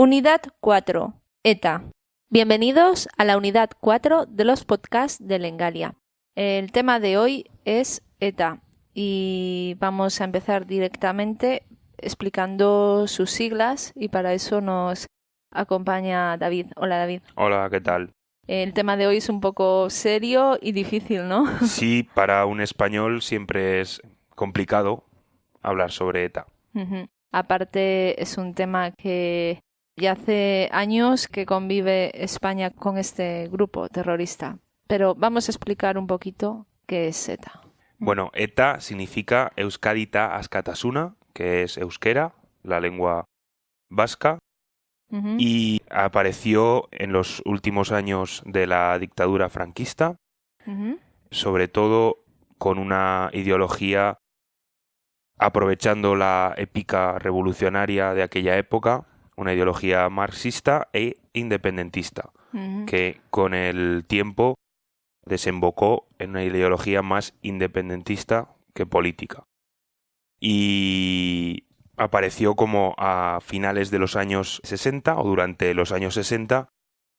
Unidad 4. ETA. Bienvenidos a la unidad 4 de los podcasts de Lengalia. El tema de hoy es ETA y vamos a empezar directamente explicando sus siglas y para eso nos acompaña David. Hola, David. Hola, ¿qué tal? El tema de hoy es un poco serio y difícil, ¿no? Sí, para un español siempre es complicado hablar sobre ETA. Aparte es un tema que ya hace años que convive España con este grupo terrorista. Pero vamos a explicar un poquito qué es ETA. Bueno, ETA significa Euskadita Askatasuna, que es euskera, la lengua vasca, y apareció en los últimos años de la dictadura franquista, sobre todo con una ideología aprovechando la épica revolucionaria de aquella época, una ideología marxista e independentista, que con el tiempo desembocó en una ideología más independentista que política. Y apareció como a finales de los años 60 o durante los años 60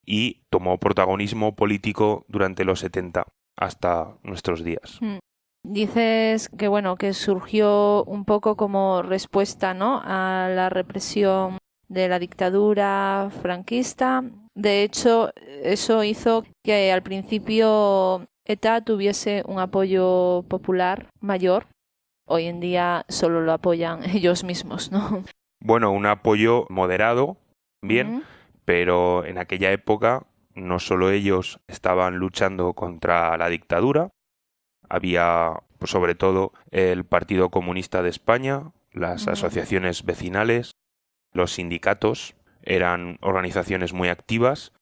y tomó protagonismo político durante los 70 hasta nuestros días. Dices que bueno, que surgió un poco como respuesta, ¿no?, a la represión de la dictadura franquista. De hecho, eso hizo que al principio ETA tuviese un apoyo popular mayor. Hoy en día solo lo apoyan ellos mismos, ¿no? Bueno, un apoyo moderado, bien, pero en aquella época no solo ellos estaban luchando contra la dictadura, había pues, sobre todo el Partido Comunista de España, las asociaciones vecinales, los sindicatos, eran organizaciones muy activas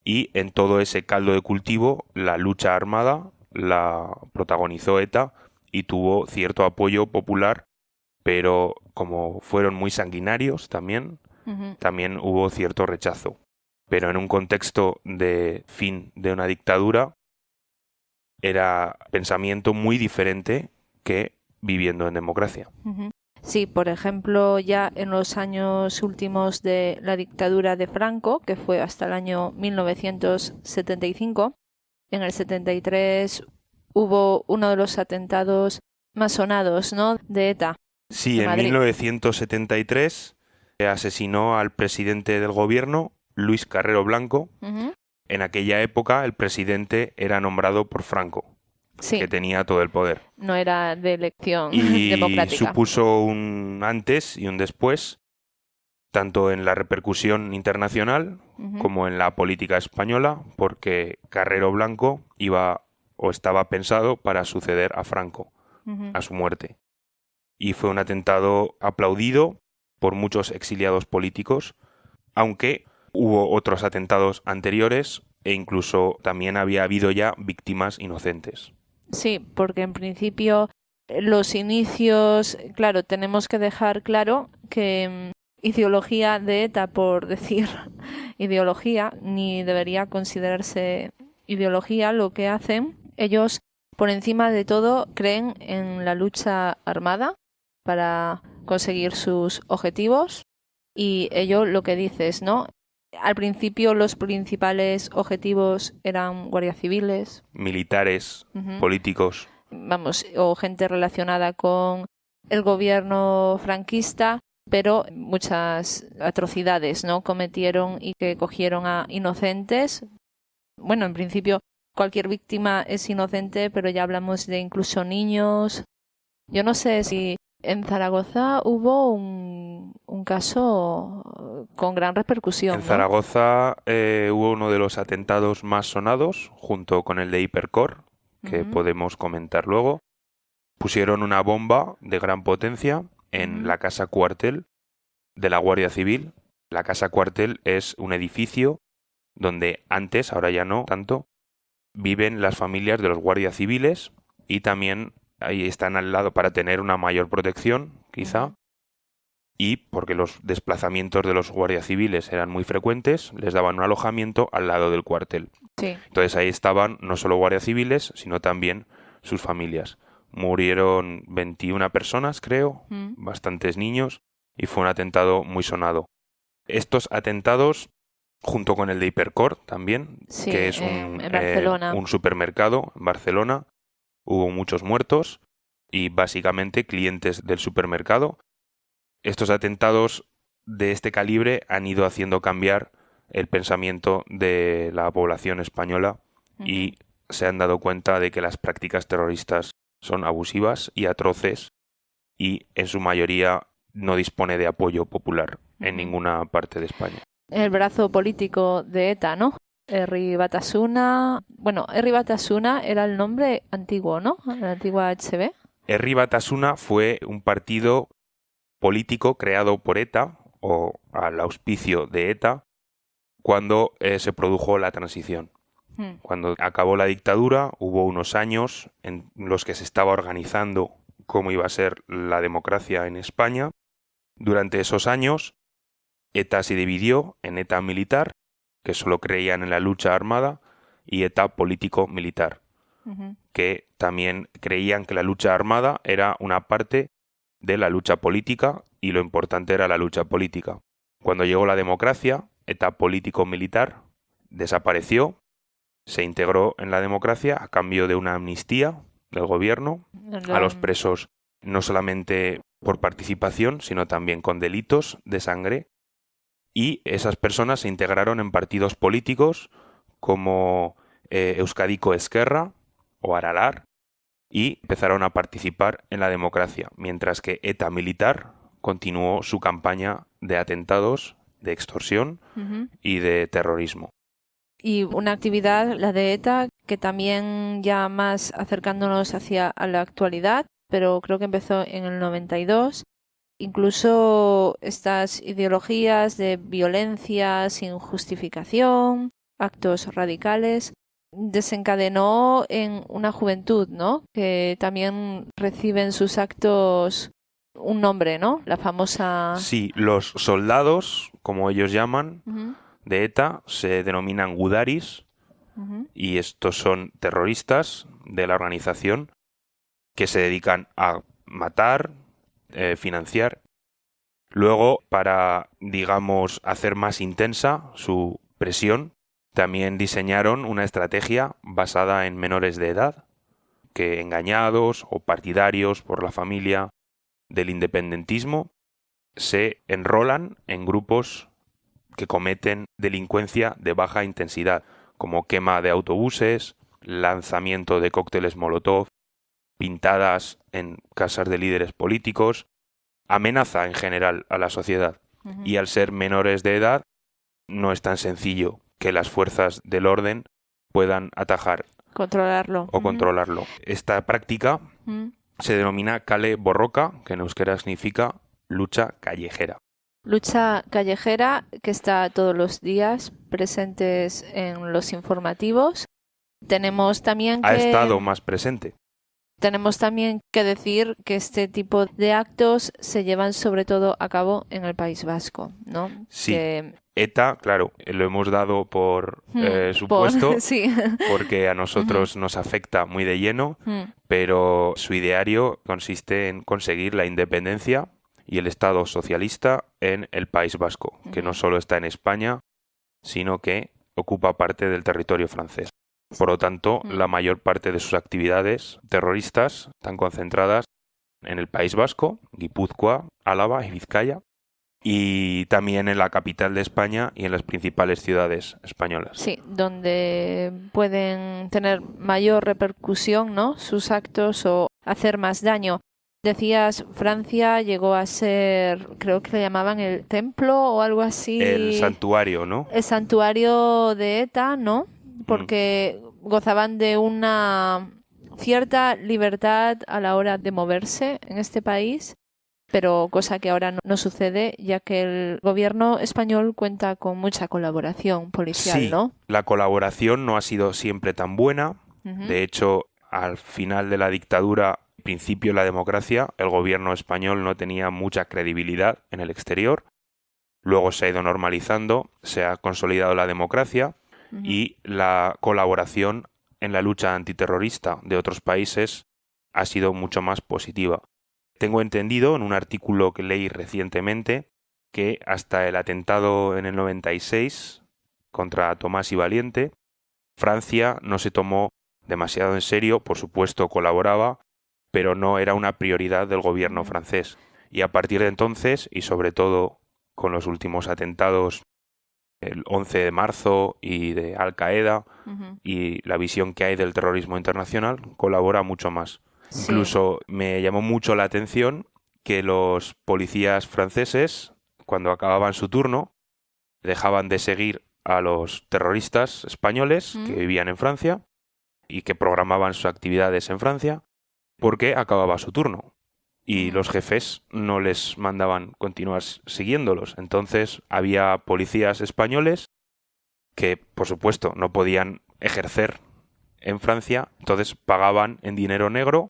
y en todo ese caldo de cultivo la lucha armada la protagonizó ETA y tuvo cierto apoyo popular, pero como fueron muy sanguinarios también hubo cierto rechazo. Pero en un contexto de fin de una dictadura era pensamiento muy diferente que viviendo en democracia. Sí, por ejemplo, ya en los años últimos de la dictadura de Franco, que fue hasta el año 1975, en el 73 hubo uno de los atentados más sonados, ¿no?, de ETA. Sí, en 1973 asesinó al presidente del gobierno, Luis Carrero Blanco. En aquella época el presidente era nombrado por Franco, sí, que tenía todo el poder. No era de elección Y democrática. supuso un antes y un después, tanto en la repercusión internacional como en la política española, porque Carrero Blanco iba o estaba pensado para suceder a Franco, a su muerte. Y fue un atentado aplaudido por muchos exiliados políticos, aunque hubo otros atentados anteriores e incluso también había habido ya víctimas inocentes. Sí, porque en principio los inicios, claro, tenemos que dejar claro que ideología de ETA, por decir ideología, ni debería considerarse ideología. Lo que hacen ellos, por encima de todo, creen en la lucha armada para conseguir sus objetivos y ello lo que dices, ¿no? Al principio los principales objetivos eran guardias civiles, militares, políticos. Vamos, o gente relacionada con el gobierno franquista, pero muchas atrocidades, ¿no?, cometieron y que cogieron a inocentes. Bueno, en principio cualquier víctima es inocente, pero ya hablamos de incluso niños. Yo no sé si en Zaragoza hubo un caso con gran repercusión. En Zaragoza hubo uno de los atentados más sonados, junto con el de Hipercor, que podemos comentar luego. Pusieron una bomba de gran potencia en la casa cuartel de la Guardia Civil. La casa cuartel es un edificio donde antes, ahora ya no tanto, viven las familias de los guardias civiles y también ahí están al lado para tener una mayor protección, quizá, y porque los desplazamientos de los guardias civiles eran muy frecuentes, les daban un alojamiento al lado del cuartel. Sí. Entonces ahí estaban no solo guardias civiles, sino también sus familias. Murieron 21 personas, creo, bastantes niños, y fue un atentado muy sonado. Estos atentados, junto con el de Hipercor también, Sí, que es en Barcelona. un supermercado en Barcelona, hubo muchos muertos y básicamente clientes del supermercado. Estos atentados de este calibre han ido haciendo cambiar el pensamiento de la población española y se han dado cuenta de que las prácticas terroristas son abusivas y atroces y en su mayoría no dispone de apoyo popular en ninguna parte de España. El brazo político de ETA, ¿no? Herri Batasuna. Bueno, Herri Batasuna era el nombre antiguo, ¿no? La antigua HB. Herri Batasuna fue un partido político creado por ETA o al auspicio de ETA cuando se produjo la transición. Cuando acabó la dictadura hubo unos años en los que se estaba organizando cómo iba a ser la democracia en España. Durante esos años ETA se dividió en ETA militar, que solo creían en la lucha armada, y ETA político-militar, que también creían que la lucha armada era una parte de la lucha política y lo importante era la lucha política. Cuando llegó la democracia, ETA político-militar desapareció, se integró en la democracia a cambio de una amnistía del gobierno a los presos, no solamente por participación, sino también con delitos de sangre, y esas personas se integraron en partidos políticos como Euskadiko Ezkerra o Aralar y empezaron a participar en la democracia, mientras que ETA militar continuó su campaña de atentados, de extorsión y de terrorismo. Y una actividad, la de ETA, que también ya más acercándonos hacia a la actualidad, pero creo que empezó en el 92. Incluso estas ideologías de violencia sin justificación, actos radicales, desencadenó en una juventud, ¿no? Que también reciben sus actos un nombre, ¿no? La famosa... Sí, los soldados, como ellos llaman, de ETA se denominan Gudaris y estos son terroristas de la organización que se dedican a matar, financiar. Luego, para, digamos, hacer más intensa su presión, también diseñaron una estrategia basada en menores de edad, que engañados o partidarios por la familia del independentismo, se enrolan en grupos que cometen delincuencia de baja intensidad, como quema de autobuses, lanzamiento de cócteles Molotov, pintadas en casas de líderes políticos, amenaza en general a la sociedad. Y al ser menores de edad, no es tan sencillo que las fuerzas del orden puedan atajar controlarlo. o controlarlo. Esta práctica se denomina kale borroka, que en euskera significa lucha callejera. Lucha callejera que está todos los días presentes en los informativos. Tenemos también Ha estado más presente. Tenemos también que decir que este tipo de actos se llevan sobre todo a cabo en el País Vasco, ¿no? Sí. ETA, claro, lo hemos dado por supuesto, sí. porque a nosotros nos afecta muy de lleno, pero su ideario consiste en conseguir la independencia y el Estado socialista en el País Vasco, que no solo está en España, sino que ocupa parte del territorio francés. Por lo tanto, la mayor parte de sus actividades terroristas están concentradas en el País Vasco, Guipúzcoa, Álava y Vizcaya, y también en la capital de España y en las principales ciudades españolas. Sí, donde pueden tener mayor repercusión, ¿no? Sus actos o hacer más daño. Decías, Francia llegó a ser, creo que le llamaban el templo o algo así. El santuario, ¿no? El santuario de ETA, ¿no? Porque gozaban de una cierta libertad a la hora de moverse en este país, pero cosa que ahora no sucede, ya que el gobierno español cuenta con mucha colaboración policial, sí, ¿no? La colaboración no ha sido siempre tan buena. De hecho, al final de la dictadura, al principio de la democracia, el gobierno español no tenía mucha credibilidad en el exterior. Luego se ha ido normalizando, se ha consolidado la democracia y la colaboración en la lucha antiterrorista de otros países ha sido mucho más positiva. Tengo entendido en un artículo que leí recientemente que hasta el atentado en el 96 contra Tomás y Valiente, Francia no se tomó demasiado en serio, por supuesto colaboraba, pero no era una prioridad del gobierno francés. Y a partir de entonces, y sobre todo con los últimos atentados, el 11 de marzo y de Al-Qaeda, y la visión que hay del terrorismo internacional, colabora mucho más. Sí. Incluso me llamó mucho la atención que los policías franceses, cuando acababan su turno, dejaban de seguir a los terroristas españoles que vivían en Francia y que programaban sus actividades en Francia, porque acababa su turno y los jefes no les mandaban continuar siguiéndolos. Entonces había policías españoles que, por supuesto, no podían ejercer en Francia, entonces pagaban en dinero negro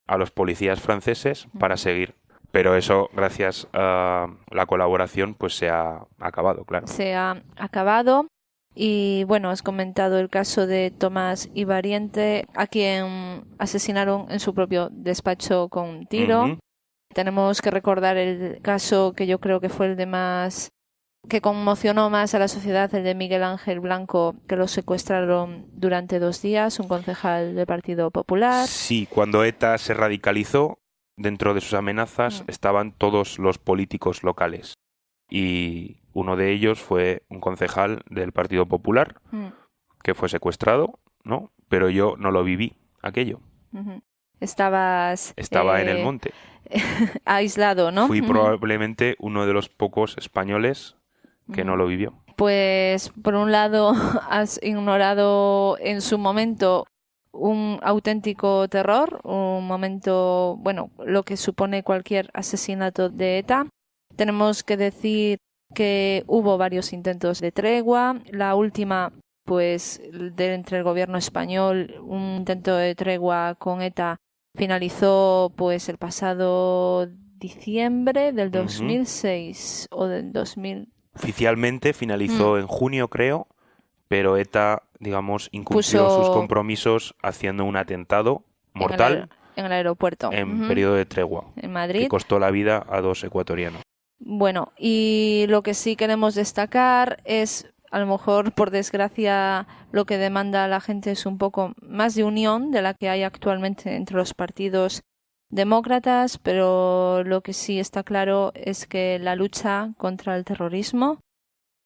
a los policías franceses para seguir. Pero eso, gracias a la colaboración, pues se ha acabado, claro. Se ha acabado. Y bueno, has comentado el caso de Tomás y Valiente, a quien asesinaron en su propio despacho con un tiro. Tenemos que recordar el caso que yo creo que fue el de más, que conmocionó más a la sociedad, el de Miguel Ángel Blanco, que lo secuestraron durante 2 días, un concejal del Partido Popular. Sí, cuando ETA se radicalizó, dentro de sus amenazas estaban todos los políticos locales. Y uno de ellos fue un concejal del Partido Popular que fue secuestrado, ¿no? Pero yo no lo viví, aquello. Estaba en el monte. Aislado, ¿no? Fui probablemente uno de los pocos españoles que no lo vivió. Pues, por un lado, has ignorado en su momento un auténtico terror, un momento, bueno, lo que supone cualquier asesinato de ETA. Tenemos que decir que hubo varios intentos de tregua. La última, pues, entre el gobierno español, un intento de tregua con ETA finalizó, pues, el pasado diciembre del 2006 o del 2000. Oficialmente finalizó en junio, creo, pero ETA, digamos, incumplió sus compromisos haciendo un atentado mortal en el aeropuerto. En periodo de tregua. En Madrid. Que costó la vida a 2 ecuatorianos. Bueno, y lo que sí queremos destacar es, a lo mejor, por desgracia, lo que demanda la gente es un poco más de unión de la que hay actualmente entre los partidos demócratas, pero lo que sí está claro es que la lucha contra el terrorismo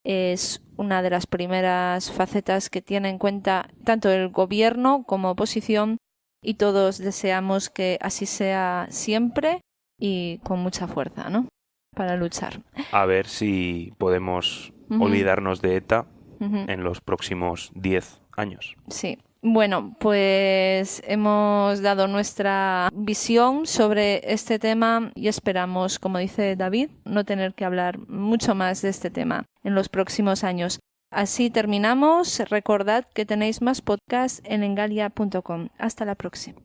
es una de las primeras facetas que tiene en cuenta tanto el gobierno como oposición, y todos deseamos que así sea siempre y con mucha fuerza, ¿no?, para luchar. A ver si podemos olvidarnos de ETA en los próximos 10 años. Sí. Bueno, pues hemos dado nuestra visión sobre este tema y esperamos, como dice David, no tener que hablar mucho más de este tema en los próximos años. Así terminamos. Recordad que tenéis más podcasts en engalia.com. Hasta la próxima.